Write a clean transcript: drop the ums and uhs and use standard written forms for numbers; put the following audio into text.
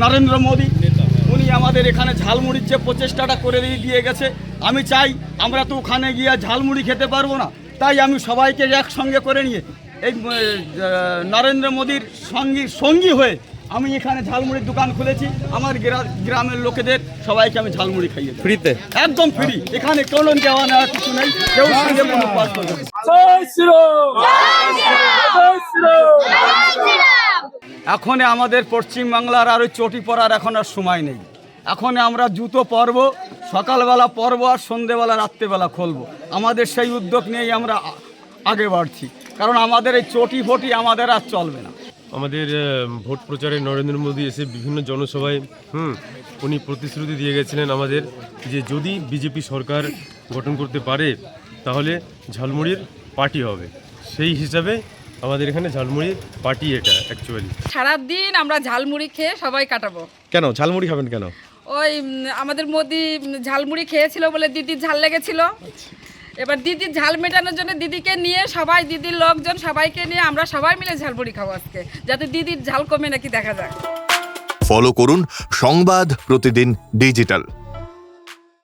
নরেন্দ্র মোদী, উনি আমাদের এখানে ঝালমুড়ির যে প্রচেষ্টাটা করে দিয়ে গেছে, আমি চাই আমরা তো ওখানে গিয়ে ঝালমুড়ি খেতে পারবো না, তাই আমি সবাইকে একসঙ্গে করে নিয়ে এই নরেন্দ্র মোদীর সঙ্গী হয়ে আমি এখানে ঝালমুড়ির দোকান খুলেছি। আমার গ্রামের লোকেদের সবাইকে আমি ঝালমুড়ি খাইয়ে দেব ফ্রিতে, একদম ফ্রি। এখানে কোনো দেওয়া নেওয়া কিছু নেই, কেউ সঙ্গে কোনো পাস করবে না। এখন আমাদের পশ্চিমবাংলার আর ওই চটি পরার এখন আর সময় নেই। এখন আমরা জুতো পরব, সকালবেলা পরব আর সন্ধেবেলা রাত্রেবেলা খুলবো। আমাদের সেই উদ্যোগ নিয়েই আমরা আগে বাড়ছি, কারণ আমাদের এই চটি ফটি আমাদের আর চলবে না। আমাদের ভোট প্রচারে নরেন্দ্র মোদী এসে বিভিন্ন জনসভায় উনি প্রতিশ্রুতি দিয়ে গেছিলেন আমাদের যে যদি বিজেপি সরকার গঠন করতে পারে তাহলে ঝালমুড়ির পার্টি হবে। সেই হিসাবে আমাদের এখানে ঝালমুড়ির পার্টি এটা অ্যাকচুয়ালি। সারাদিন আমরা ঝালমুড়ি খেয়ে সবাই কাটাবো। কেন ঝালমুড়ি খাবেন কেন? ওই আমাদের মোদি ঝালমুড়ি খেয়েছিল বলে দিদির ঝাল লেগেছিল। এবার দিদির ঝাল মেটানোর জন্য দিদিকে নিয়ে সবাই, দিদির লোকজন সবাইকে নিয়ে আমরা সবাই মিলে ঝালমুড়ি খাবো আজকে, যাতে দিদির ঝাল কমে নাকি দেখা যায়। ফলো করুন সংবাদ প্রতিদিন ডিজিটাল।